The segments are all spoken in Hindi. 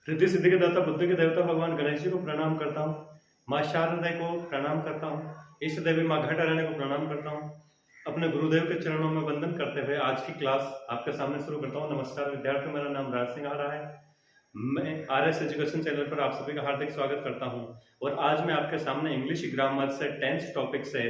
रिद्धि सिद्धि के दाता बुद्धि के देवता भगवान गणेश जी को प्रणाम करता हूँ। माँ शारदा को प्रणाम करता हूँ। इष्ट देवी माँ घटारानी को प्रणाम करता हूँ। अपने गुरुदेव के चरणों में वंदन करते हुए आज की क्लास आपके सामने शुरू करता हूँ। नमस्कार विद्यार्थियों, मेरा नाम राज सिंह आ रहा है। मैं RS एजुकेशन चैनल पर आप सभी का हार्दिक स्वागत करता हूँ और आज मैं आपके सामने इंग्लिश ग्रामर से टेंस टॉपिक से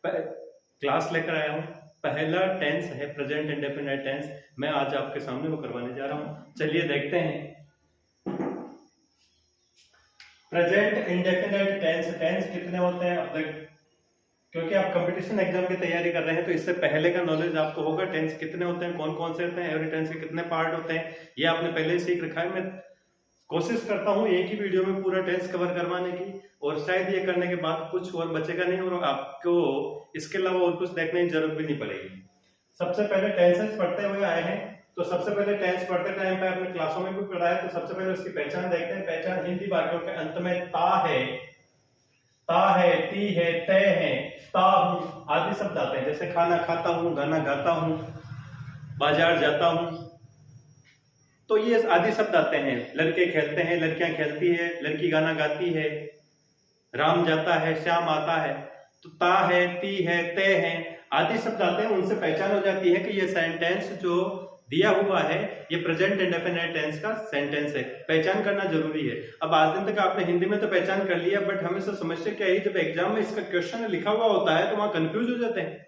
क्लास लेकर आया हूँ। पहला टेंस है प्रेजेंट इंडेफिनिट टेंस। मैं आज आपके सामने वो करवाने जा रहा हूँ। चलिए देखते हैं। प्रेजेंट इंडेफिनिट टेंस कितने होते हैं? अब तक क्योंकि आप कंपटीशन एग्जाम की तैयारी कर रहे हैं तो इससे पहले का नॉलेज आपको होगा। टेंस कितने होते हैं, कौन कौन से होते हैं, एवरी टेंस के कितने पार्ट होते हैं, ये आपने पहले ही सीख रखा है। मैं कोशिश करता हूँ एक ही वीडियो में पूरा टेंस कवर करवाने की, और शायद ये करने के बाद कुछ और बचेगा नहीं और आपको इसके अलावा और कुछ देखने की जरूरत भी नहीं पड़ेगी। सबसे पहले टेंसेस पढ़ते हुए आए हैं तो सबसे पहले टेंस पढ़ते टाइम पे आपने क्लासों में भी पढ़ा है, तो सबसे पहले उसकी पहचान देखते हैं। पहचान हिंदी वाक्यों के अंत में ता है, ती है, तय है, ता हूं आदि शब्द आते हैं। जैसे खाना खाता हूं, गाना गाता हूं, बाजार जाता हूं, तो ये आदि शब्द आते हैं। लड़के खेलते हैं, लड़कियां खेलती है, लड़की गाना गाती है, राम जाता है, श्याम आता है। तो ता है, ती है, तय है आदि शब्द आते हैं। उनसे पहचान हो जाती है कि ये सेंटेंस जो दिया हुआ है ये प्रेजेंट इंडेफिनिट टेंस का सेंटेंस है। पहचान करना जरूरी है। अब आज दिन तक आपने हिंदी में तो पहचान कर लिया, बट हमेशा समस्या क्या है, जब एग्जाम में इसका क्वेश्चन लिखा हुआ होता है तो वहां कंफ्यूज हो जाते हैं।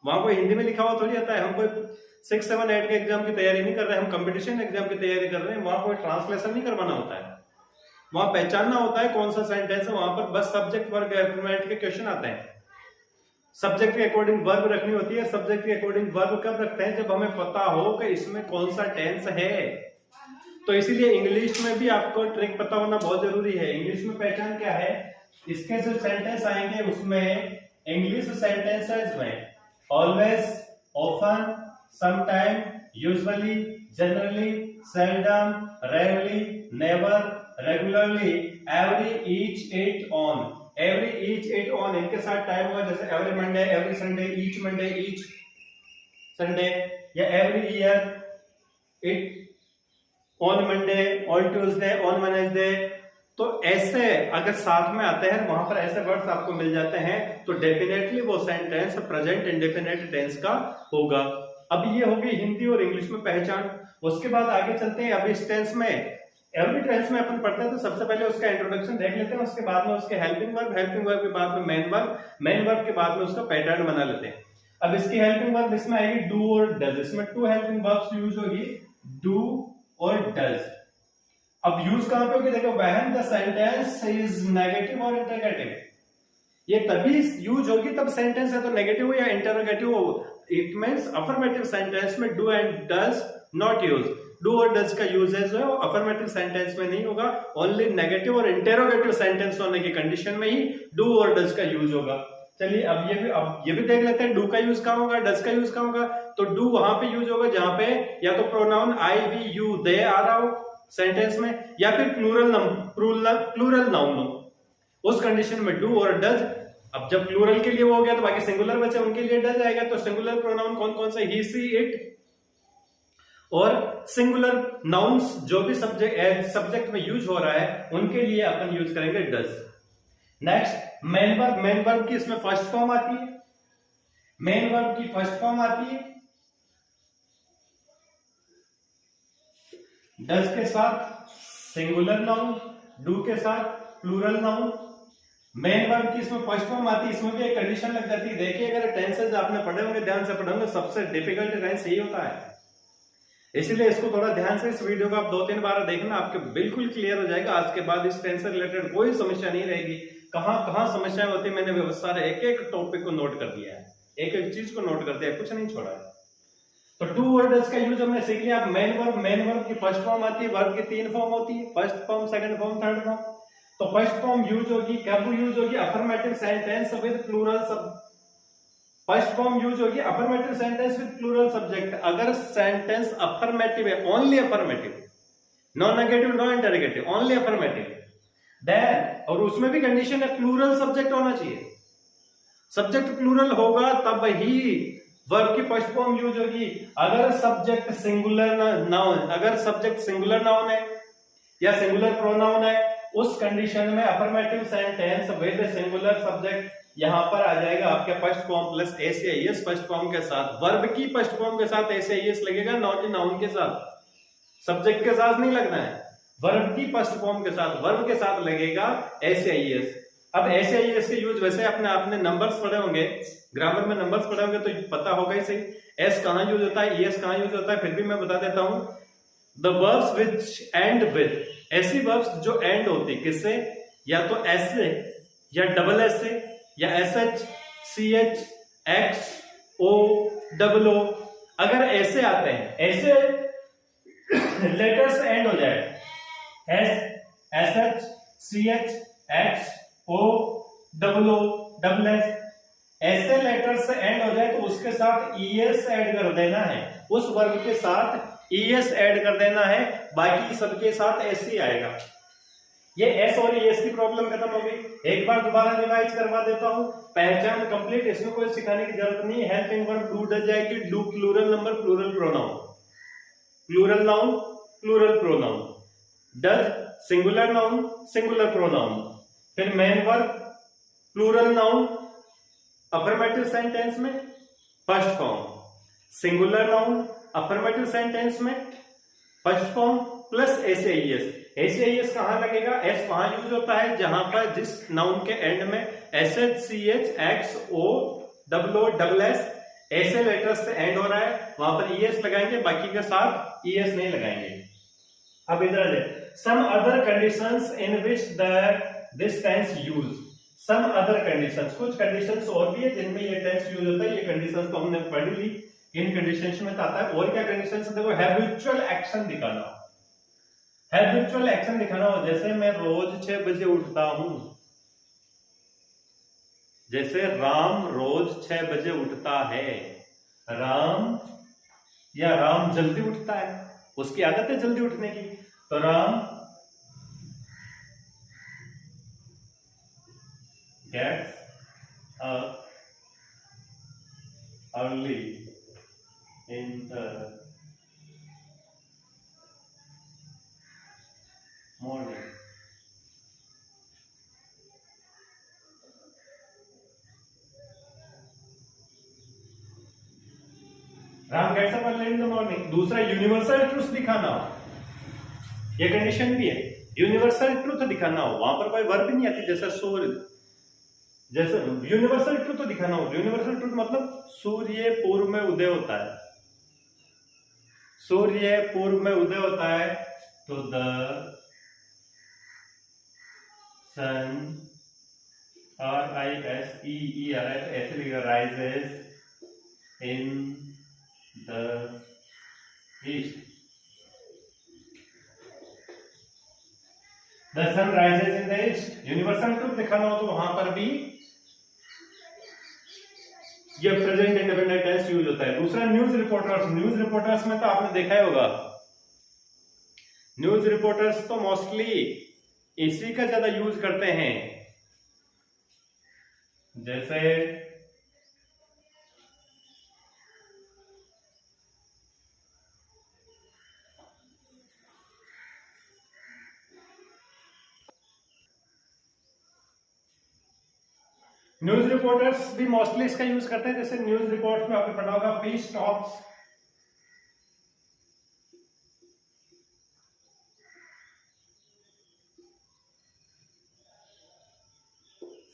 वहां कोई हिंदी में लिखा हुआ थोड़ी आता है। हम कोई 6, 7, 8 के एग्जाम की तैयारी नहीं कर रहे हैं, हम कंपटीशन एग्जाम की तैयारी कर रहे हैं। वहां कोई ट्रांसलेशन नहीं करवाना होता है, वहां पहचानना होता है कौन सा सेंटेंस है। वहां पर बस सब्जेक्ट वर्ब एफर्मेटिव के क्वेश्चन आते हैं। सब्जेक्ट के अकॉर्डिंग वर्ब रखनी होती है। सब्जेक्ट के अकॉर्डिंग वर्ब कब रखते हैं? जब हमें पता हो कि इसमें कौन सा टेंस है। तो इसीलिए इंग्लिश में भी आपको ट्रिक पता होना बहुत जरूरी है। इंग्लिश में पहचान क्या है? इसके जो सेंटेंस आएंगे उसमें इंग्लिश सेंटेंसेस में always, often, sometime, usually, generally, seldom, rarely, never, regularly, every, each, at, on. Every, each, at, on इनके साथ टाइम होगा। जैसे every Monday, every Sunday, each Sunday, या every year, at, on Monday, on Tuesday, on Wednesday. तो ऐसे अगर साथ में आते हैं वहां पर ऐसे वर्ड्स आपको मिल जाते हैं तो डेफिनेटली वो सेंटेंस प्रेजेंट इंडेफिनिट टेंस का होगा। अब ये होगी हिंदी और इंग्लिश में पहचान। उसके बाद आगे चलते हैं। अब इस टेंस में एवरी टेंस में अपन पढ़ते हैं तो सबसे पहले उसका इंट्रोडक्शन देख लेते हैं। उसके बाद में उसके हेल्पिंग वर्ब के बाद में मेन वर्ब के बाद में उसका पैटर्न बना लेते हैं। अब इसकी हेल्पिंग वर्ब इसमें आएगी डू और डज। इसमें 2 हेल्पिंग वर्ब्स यूज होगी, डू और डज। अब यूज कहां पे होगी? देखो, when the sentence is negative और इंटरोगेटिव, ये तभी यूज होगी तब सेंटेंस है तो नेगेटिव या इंटरोगेटिव हो। इट मींस अफर्मेटिव सेंटेंस में do and does not use. Do और डज का यूजेज है वो अफर्मेटिव सेंटेंस में नहीं होगा, ओनली नेगेटिव और इंटरोगेटिव सेंटेंस होने की कंडीशन में ही डू और डज का यूज होगा। चलिए अब ये भी देख लेते हैं डू का यूज कहां होगा, डज का यूज कहां होगा। तो डू वहां पे यूज होगा जहां पे या तो प्रोनाउन आई, वी, यू, दे आ रहा हो सेंटेंस में, या फिर प्लूरल नाउन हो, उस कंडीशन में डू और डज। अब जब प्लूरल के लिए वो हो गया तो बाकी सिंगुलर बचे, उनके लिए डज आएगा। तो सिंगुलर प्रोनाउन कौन कौन से? ही, सी, इट, और सिंगुलर नाउन्स जो भी सब्जेक्ट में यूज हो रहा है उनके लिए अपन यूज करेंगे डज। नेक्स्ट मेन वर्ब की इसमें फर्स्ट फॉर्म आती है। मेन वर्ब की फर्स्ट फॉर्म आती है डज के साथ सिंगुलर नाउन, डू के साथ प्लूरल नाउन। मेन वर्ब की इसमें फर्स्ट फॉर्म आती है। इसमें भी एक कंडीशन लग जाती है। देखिए, अगर टेंसेस आपने पढ़े होंगे, ध्यान से पढ़े होंगे, सबसे डिफिकल्ट टेंस यही होता है। इसीलिए इसको थोड़ा ध्यान से इस वीडियो को आप 2-3 बार देखना, आपके बिल्कुल क्लियर हो जाएगा। आज के बाद इस टेंस से रिलेटेड कोई समस्या नहीं रहेगी। कहां समस्याएं होती है मैंने बहुत सारे एक टॉपिक को नोट कर दिया है, एक चीज को नोट कर दिया है, कुछ नहीं छोड़ा है। तो डू और डज का यूज हमने सीख लिया। मेन वर्ब की फर्स्ट फॉर्म आती है। वर्ब की 3 फॉर्म होती है, first form, second form, third form. तो फर्स्ट फॉर्म यूज होगी कब? यूज होगी affirmative sentence with plural first form use होगी affirmative sentence with plural subject. अगर सेंटेंस अफर्मेटिव है, only affirmative, no negative, no interrogative, only affirmative, then, और उसमें भी कंडीशन है प्लूरल सब्जेक्ट होना चाहिए। सब्जेक्ट प्लूरल होगा तब ही वर्ब की फर्स्ट फॉर्म यूज होगी। अगर सब्जेक्ट सिंगुलर नाउन है, या सिंगुलर प्रोनाउन है, उस कंडीशन में affirmative sentence with singular subject यहां पर आ जाएगा आपके फर्स्ट फॉर्म प्लस एस या एस फर्स्ट फॉर्म के साथ, वर्ब की फर्स्ट फॉर्म के साथ एस या एस लगेगा, नाउन के साथ, सब्जेक्ट के साथ नहीं लगना है, वर्ब की फर्स्ट फॉर्म के साथ, वर्ब के साथ लगेगा एस या एस। अब एस या एस के यूज वैसे आपने नंबर्स पढ़े होंगे, ग्रामर में नंबर्स पढ़े होंगे तो पता होगा ही सही, एस कहां यूज होता है, एस कहां यूज होता है, फिर भी मैं बता देता हूं। The verbs which and with, ऐसी वर्ब्स जो एंड होती किससे, या तो एस से या डबल एस से या S H C H X O double O, अगर ऐसे आते हैं, ऐसे लेटर्स एंड हो जाए, S S H C H X O double O double S, ऐसे लेटर्स से एंड हो जाए तो उसके साथ ईएस ऐड कर देना है, उस वर्ग के साथ ईएस ऐड कर देना है, बाकी सबके साथ एस ही आएगा। ये एस और एस की प्रॉब्लम खत्म हो गई। एक बार दोबारा रिवाइज करवा देता हूं, पहचान कंप्लीट, इसमें कोई सिखाने की जरूरत नहीं। हेल्पिंग वर्ब डू डज जाएगी, do plural number plural pronoun, plural noun plural pronoun, does singular noun singular pronoun, फिर main verb plural noun affirmative sentence में first form, singular noun affirmative sentence में first form plus S S कहां लगेगा, एस वहां यूज होता है जहां पर जिस नाउन के एंड में S H C H X O double S ऐसे लेटर्स से एंड हो रहा है, वहां पर ईएस लगाएंगे, बाकी के साथ ईएस नहीं लगाएंगे। अब इधर some other conditions in which this tense use, some other conditions, कुछ कंडीशंस और भी है जिनमें ये टेंस यूज होता है। ये कंडीशंस तो हमने पढ़ ली, इन कंडीशंस में आता है। और क्या कंडीशंस, देखो हैबिचुअल एक्शन दिखाना, हैबिचुअल एक्शन दिखाना हो, जैसे मैं रोज 6 बजे उठता हूं, जैसे राम रोज 6 बजे उठता है, राम या राम जल्दी उठता है, उसकी आदत है जल्दी उठने की, तो Ram gets up early in the morning. Ram gets up early in the morning. दूसरा यूनिवर्सल ट्रूथ दिखाना हो, ये कंडीशन भी है, यूनिवर्सल ट्रूथ दिखाना हो, वहां पर कोई वर्ब नहीं आती, जैसे सूर्य, जैसे यूनिवर्सल ट्रूथ दिखाना हो, यूनिवर्सल ट्रूथ मतलब सूर्य पूर्व में उदय होता है, सूर्य पूर्व में उदय होता है, तो द सन RISE ऐसे लिखा, rises in the east, the sun rises in the east. Universal truth दिखाना हो तो वहां पर भी ये प्रेजेंट इंडेफिनिट टेंस यूज होता है। दूसरा न्यूज रिपोर्टर्स, न्यूज रिपोर्टर्स में तो आपने देखा ही होगा, न्यूज रिपोर्टर्स तो मोस्टली इसी का ज्यादा यूज करते हैं, जैसे न्यूज रिपोर्टर्स भी मोस्टली इसका यूज करते हैं। जैसे न्यूज रिपोर्ट्स में आपने पढ़ा होगा, फिश स्टॉक्स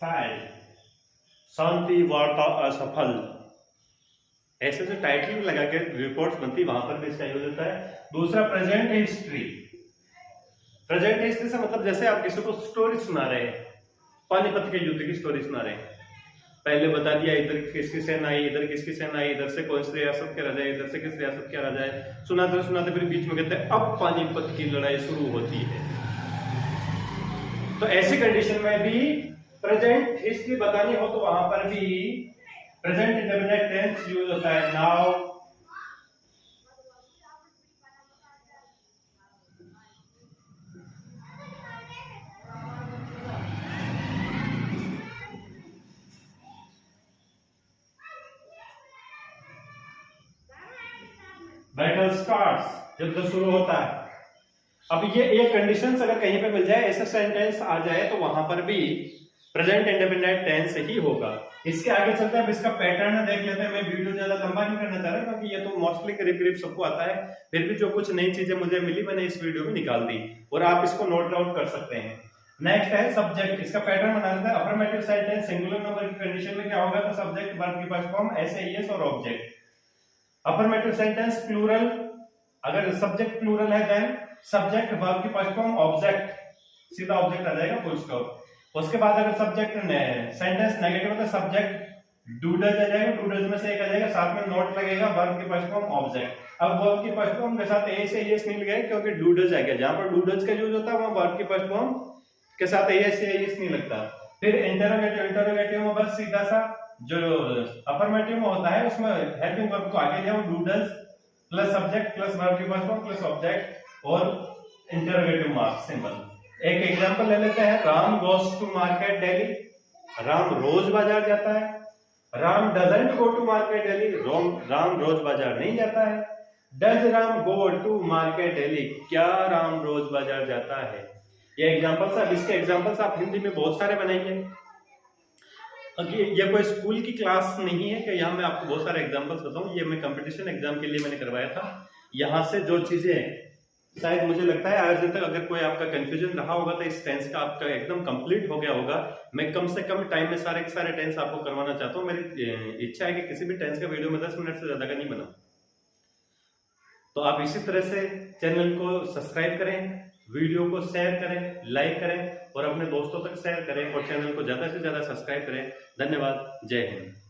फाइल, शांति वार्ता असफल, ऐसे जो टाइटल लगा के रिपोर्ट्स बनती है वहां पर भी इसका यूज होता है। दूसरा प्रेजेंट हिस्ट्री, प्रेजेंट हिस्ट्री से मतलब जैसे आप किसी को स्टोरी सुना रहे हैं, पानीपत के युद्ध की स्टोरी सुना रहे हैं, पहले बता दिया इधर किसकी सेना आई, इधर किसकी सेना आई, इधर से कौन सी रियासत के राजा है, इधर से किस रियासत के राजा है, सुनाते सुनाते फिर बीच में कहते हैं अब पानीपत की लड़ाई शुरू होती है। तो ऐसी कंडीशन में भी प्रेजेंट हिस्ट्री बतानी हो तो वहां पर भी प्रेजेंट इंडेफिनिट टेंस यूज होता है, नाउ बैटल स्टार्ट्स, युद्ध शुरू होता है, अब ये कंडीशंस अगर कहीं पे मिल जाए, ऐसा सेंटेंस आ जाए, तो वहां पर भी प्रेजेंट इंडेफिनिट टेंस ही होगा। इसके आगे चलते हैं, अब इसका पैटर्न देख लेते हैं। मैं वीडियो ज्यादा लंबा नहीं करना चाह रहा क्योंकि ये तो मोस्टली करीब करीब सबको आता है, फिर भी जो कुछ नई चीजें मुझे मिली मैंने इस वीडियो में निकाल दी और आप इसको नोट डाउन कर सकते हैं। नेक्स्ट है सब्जेक्ट। इसका पैटर्न बना लेते हैं। अफर्मेटिव सेंटेंस सिंगुलर नंबर की कंडीशन में क्या होगा, तो सब्जेक्ट, वर्ब की फर्स्ट फॉर्म, एस और ऑब्जेक्ट। अफर्मेटिव सेंटेंस प्लूरल, अगर सब्जेक्ट प्लूरल है देन सब्जेक्ट, वर्ब की फर्स्ट फॉर्म, ऑब्जेक्ट, सीधा ऑब्जेक्ट आ जाएगा, फुल स्टॉप। उसके बाद अगर सब्जेक्ट सेंटेंस नेगेटिव है तो सब्जेक्ट डूडल्स आ जाएगा, डूडल्स में से एक आ जाएगा, साथ में नोट लगेगा, वर्ब की फर्स्ट फॉर्म, ऑब्जेक्ट। अब वर्ब की फर्स्ट फॉर्म के साथ ए से एस नहीं लगेगा क्योंकि डूडल्स आ गया। जहां पर डूडल्स का यूज होता है वहां वर्ब की फर्स्ट फॉर्म के साथ एस से एस नहीं लगता। फिर इंटरोगेटिव, इंटरोगेटिव में बस सीधा सा जो अफर्मेटिव में होता है उसमें हेल्पिंग वर्ब को आगे ले आओ, doodles plus subject plus verb की फर्स्ट फॉर्म प्लस ऑब्जेक्ट और इंटरोगेटिव मार्क सिंबल। एक एग्जांपल ले लेते हैं। Ram goes to market daily, Ram रोज बाजार जाता है। Ram doesn't go to market daily, Ram रोज बाजार नहीं जाता है। Does Ram go to market daily, क्या राम रोज बाजार जाता है। ये एग्जांपल्स, अब इसके एग्जांपल्स आप हिंदी में बहुत सारे बनाएंगे। ये कोई स्कूल की क्लास नहीं है कि यहाँ मैं आपको बहुत सारे एग्जांपल्स बताऊं, ये मैं कंपटीशन एग्जाम के लिए मैंने करवाया था। यहाँ से जो चीजें शायद मुझे लगता है आज दिन तक अगर कोई आपका कंफ्यूजन रहा होगा तो इस टेंस का आपका एकदम कंप्लीट हो गया होगा। मैं कम से कम टाइम में सारे के सारे टेंस आपको करवाना चाहता हूँ। मेरी इच्छा है कि किसी भी टेंस का वीडियो में 10 मिनट से ज्यादा का नहीं बना। तो आप इसी तरह से चैनल को सब्सक्राइब करें, वीडियो को शेयर करें, लाइक करें और अपने दोस्तों तक शेयर करें और चैनल को ज्यादा से ज्यादा सब्सक्राइब करें। धन्यवाद। जय हिंद।